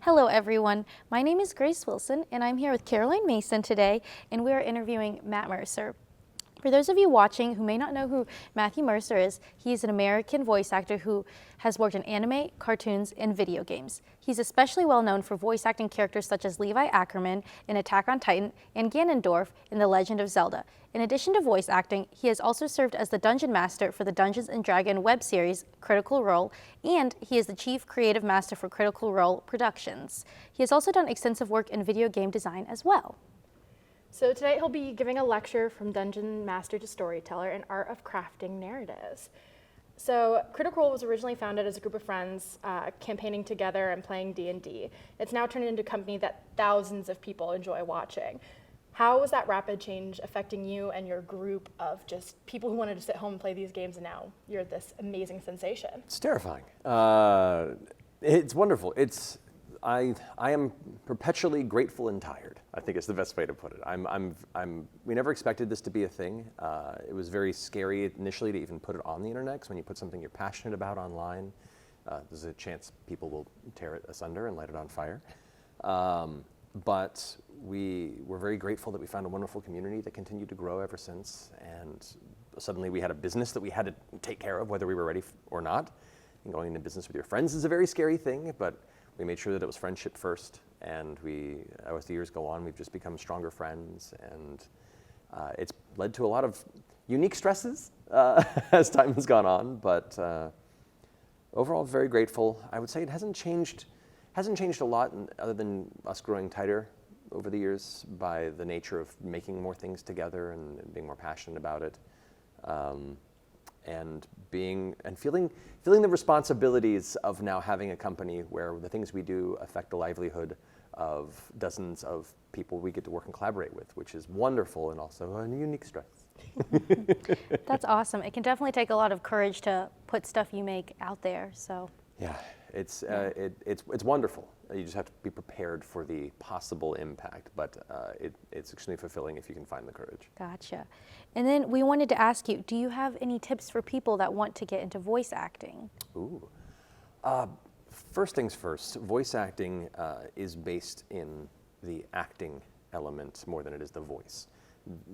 Hello everyone, my name is Grace Wilson and I'm here with Caroline Mason today and we are interviewing Matt Mercer. For those of you watching who may not know who Matthew Mercer is, he is an American voice actor who has worked in anime, cartoons, and video games. He's especially well known for voice acting characters such as Levi Ackerman in Attack on Titan and Ganondorf in The Legend of Zelda. In addition to voice acting, he has also served as the Dungeon Master for the Dungeons & Dragons web series Critical Role, and he is the Chief Creative Master for Critical Role Productions. He has also done extensive work in video game design as well. So today he'll be giving a lecture from Dungeon Master to Storyteller, an art of crafting narratives. So Critical Role was originally founded as a group of friends campaigning together and playing D&D. It's now turned into a company that thousands of people enjoy watching. How was that rapid change affecting you and your group of just people who wanted to sit home and play these games, and now you're this amazing sensation? It's terrifying. It's wonderful. I am perpetually grateful and tired, I think is the best way to put it. We never expected this to be a thing. It was very scary initially to even put it on the internet, because when you put something you're passionate about online, there's a chance people will tear it asunder and light it on fire. But we were very grateful that we found a wonderful community that continued to grow ever since, and suddenly we had a business that we had to take care of whether we were ready or not. And going into business with your friends is a very scary thing, but we made sure that it was friendship first, and as the years go on, we've just become stronger friends, and it's led to a lot of unique stresses as time has gone on, but overall very grateful. I would say it hasn't changed a lot other than us growing tighter over the years by the nature of making more things together and being more passionate about it. And feeling the responsibilities of now having a company where the things we do affect the livelihood of dozens of people we get to work and collaborate with, which is wonderful and also a unique stress. That's awesome. It can definitely take a lot of courage to put stuff you make out there. So yeah, it's wonderful. You just have to be prepared for the possible impact, but it's extremely fulfilling if you can find the courage. Gotcha. And then we wanted to ask you, do you have any tips for people that want to get into voice acting? Ooh. First things first, voice acting is based in the acting element more than it is the voice.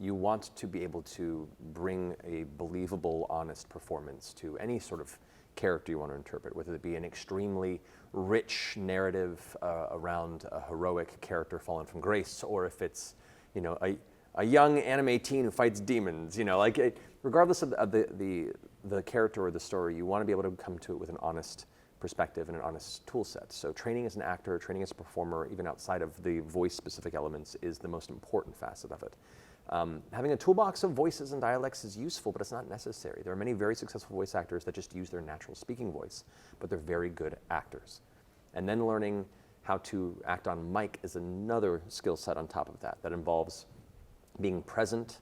You want to be able to bring a believable, honest performance to any sort of character you want to interpret, whether it be an extremely rich narrative around a heroic character fallen from grace, or if it's, a young anime teen who fights demons, regardless of the character or the story, you want to be able to come to it with an honest perspective and an honest tool set. So training as an actor, training as a performer, even outside of the voice-specific elements, is the most important facet of it. Having a toolbox of voices and dialects is useful, but it's not necessary. There are many very successful voice actors that just use their natural speaking voice, but they're very good actors. And then learning how to act on mic is another skill set on top of that. That involves being present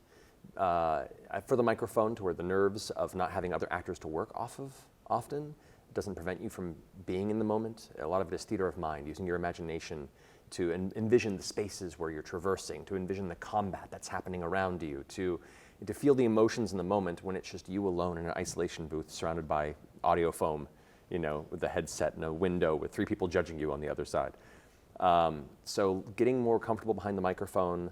for the microphone to where the nerves of not having other actors to work off of often doesn't prevent you from being in the moment. A lot of it is theater of mind, using your imagination to envision the spaces where you're traversing, to envision the combat that's happening around you, to feel the emotions in the moment when it's just you alone in an isolation booth surrounded by audio foam, with the headset and a window with 3 people judging you on the other side. So getting more comfortable behind the microphone.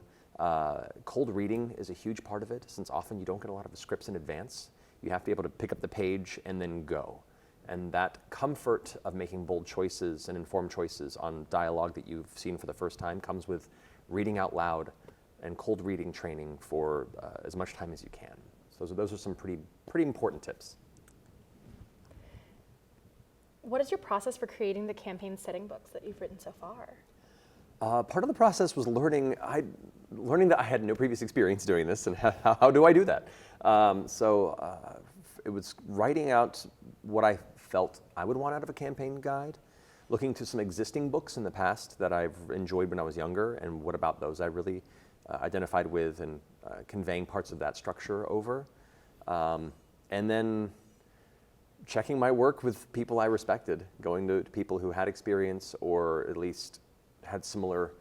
Cold reading is a huge part of it, since often you don't get a lot of the scripts in advance. You have to be able to pick up the page and then go. And that comfort of making bold choices and informed choices on dialogue that you've seen for the first time comes with reading out loud and cold reading training for as much time as you can. So those are some pretty important tips. What is your process for creating the campaign setting books that you've written so far? Part of the process was learning that I had no previous experience doing this, and how do I do that? It was writing out what I felt I would want out of a campaign guide, looking to some existing books in the past that I've enjoyed when I was younger, and what about those I really identified with, and conveying parts of that structure over. And then checking my work with people I respected, going to people who had experience or at least had similar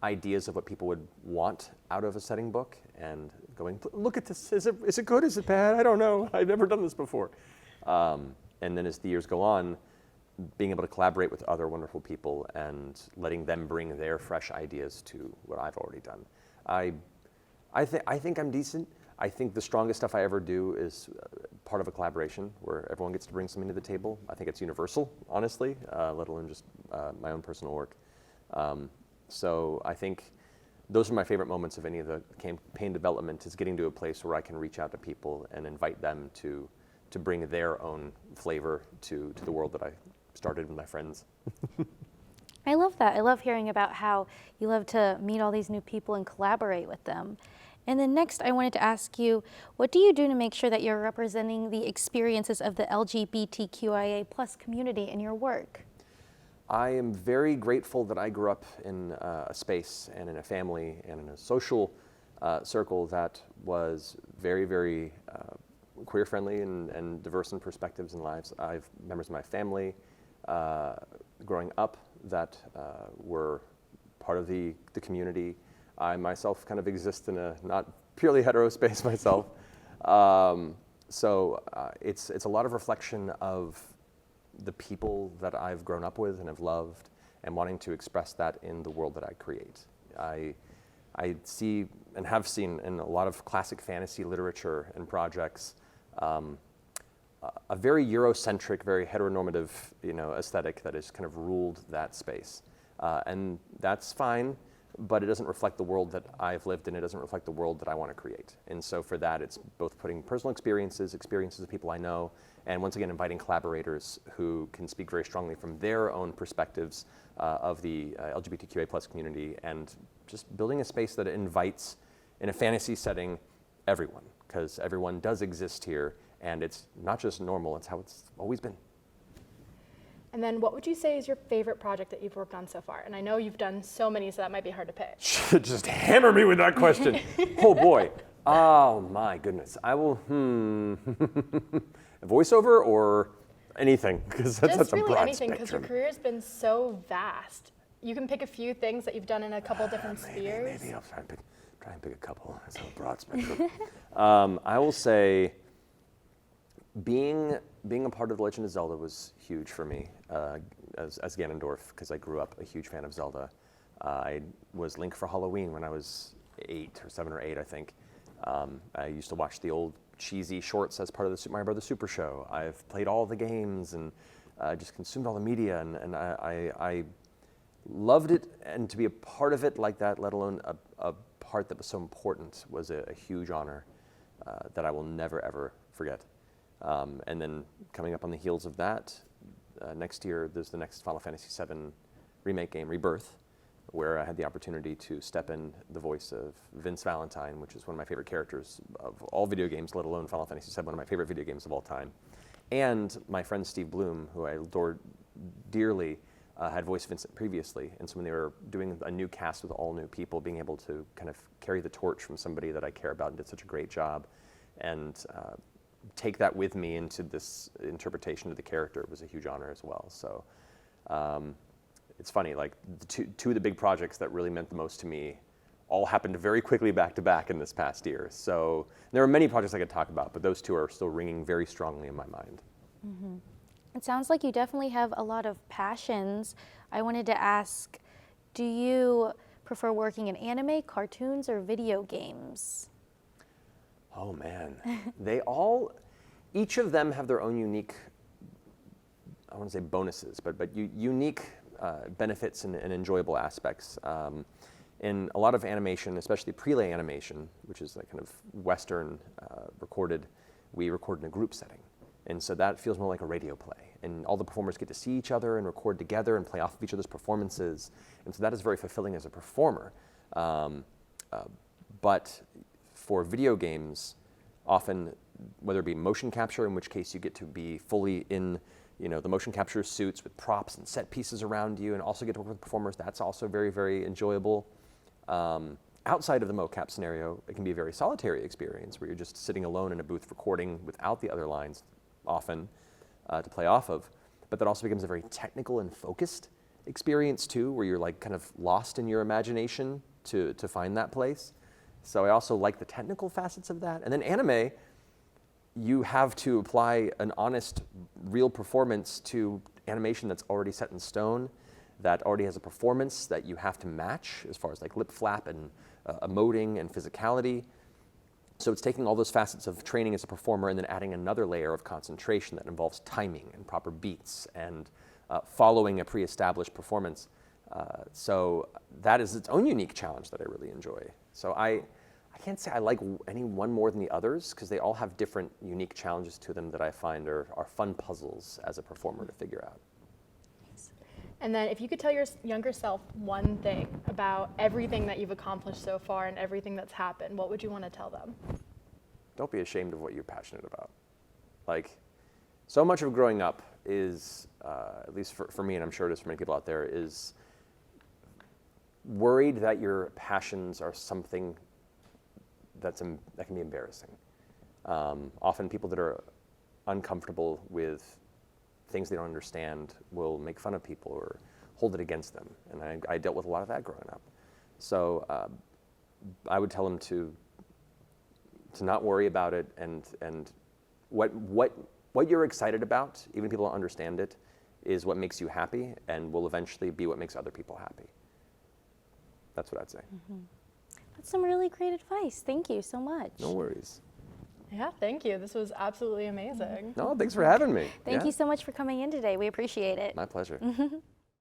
ideas of what people would want out of a setting book, and going, look at this, is it good, is it bad? I don't know, I've never done this before. And then as the years go on, being able to collaborate with other wonderful people and letting them bring their fresh ideas to what I've already done. I think I'm decent. I think the strongest stuff I ever do is part of a collaboration where everyone gets to bring something to the table. I think it's universal, honestly, let alone just my own personal work. So I think those are my favorite moments of any of the campaign development, is getting to a place where I can reach out to people and invite them to bring their own flavor to the world that I started with my friends. I love that. I love hearing about how you love to meet all these new people and collaborate with them. And then next, I wanted to ask you, what do you do to make sure that you're representing the experiences of the LGBTQIA plus community in your work? I am very grateful that I grew up in a space and in a family and in a social circle that was very, very queer friendly and diverse in perspectives and lives. I have members of my family growing up that were part of the community. I myself kind of exist in a not purely hetero space myself. So it's a lot of reflection of the people that I've grown up with and have loved, and wanting to express that in the world that I create. I see and have seen in a lot of classic fantasy literature and projects a very Eurocentric, very heteronormative, aesthetic that has kind of ruled that space, and that's fine. But it doesn't reflect the world that I've lived in. It doesn't reflect the world that I want to create. And so for that, it's both putting personal experiences of people I know, and once again, inviting collaborators who can speak very strongly from their own perspectives of the LGBTQIA plus community, and just building a space that invites, in a fantasy setting, everyone, because everyone does exist here, and it's not just normal, it's how it's always been. And then what would you say is your favorite project that you've worked on so far? And I know you've done so many, so that might be hard to pick. Just hammer me with that question. Oh boy. Oh my goodness. I will, voiceover or anything? Because that's such a really broad anything, because your spectrum. career has been so vast. You can pick a few things that you've done in a couple different spheres. Maybe I'll try and pick a couple. That's a broad spectrum. I will say being a part of The Legend of Zelda was huge for me as Ganondorf, because I grew up a huge fan of Zelda. I was Link for Halloween when I was 7 or 8, I think. I used to watch the old cheesy shorts as part of the Super Mario Brothers Super Show. I've played all the games and just consumed all the media, and I loved it, and to be a part of it like that, let alone a part that was so important, was a huge honor that I will never, ever forget. And then coming up on the heels of that, next year there's the next Final Fantasy VII remake game, Rebirth, where I had the opportunity to step in the voice of Vince Valentine, which is one of my favorite characters of all video games, let alone Final Fantasy VII, one of my favorite video games of all time. And my friend Steve Bloom, who I adored dearly, had voiced Vincent previously. And so when they were doing a new cast with all new people, being able to kind of carry the torch from somebody that I care about and did such a great job, and take that with me into this interpretation of the character was a huge honor as well. So it's funny, like two of the big projects that really meant the most to me all happened very quickly back to back in this past year. So there are many projects I could talk about, but those two are still ringing very strongly in my mind. Mm-hmm. It sounds like you definitely have a lot of passions. I wanted to ask, do you prefer working in anime, cartoons, or video games? Oh man, each of them have their own unique, I want to say bonuses, but unique benefits and enjoyable aspects. In a lot of animation, especially prelay animation, which is like kind of Western recorded, we record in a group setting. And so that feels more like a radio play. And all the performers get to see each other and record together and play off of each other's performances. And so that is very fulfilling as a performer. But for video games, often, whether it be motion capture, in which case you get to be fully in the motion capture suits with props and set pieces around you, and also get to work with performers, that's also very, very enjoyable. Outside of the mocap scenario, it can be a very solitary experience where you're just sitting alone in a booth recording without the other lines often to play off of. But that also becomes a very technical and focused experience too, where you're like kind of lost in your imagination to find that place. So I also like the technical facets of that. And then anime, you have to apply an honest, real performance to animation that's already set in stone, that already has a performance that you have to match as far as like lip flap and emoting and physicality. So it's taking all those facets of training as a performer and then adding another layer of concentration that involves timing and proper beats and following a pre-established performance. So that is its own unique challenge that I really enjoy. So I can't say I like any one more than the others because they all have different unique challenges to them that I find are fun puzzles as a performer to figure out. And then if you could tell your younger self one thing about everything that you've accomplished so far and everything that's happened, what would you want to tell them? Don't be ashamed of what you're passionate about. Like, so much of growing up is, at least for me, and I'm sure it is for many people out there, is worried that your passions are something that can be embarrassing. Often people that are uncomfortable with things they don't understand will make fun of people or hold it against them. And I dealt with a lot of that growing up. So I would tell them to not worry about it, and what you're excited about, even if people don't understand it, is what makes you happy and will eventually be what makes other people happy. That's what I'd say. Mm-hmm. That's some really great advice. Thank you so much. No worries. Yeah, thank you. This was absolutely amazing. No, thanks for having me. Thank you so much for coming in today. We appreciate it. My pleasure.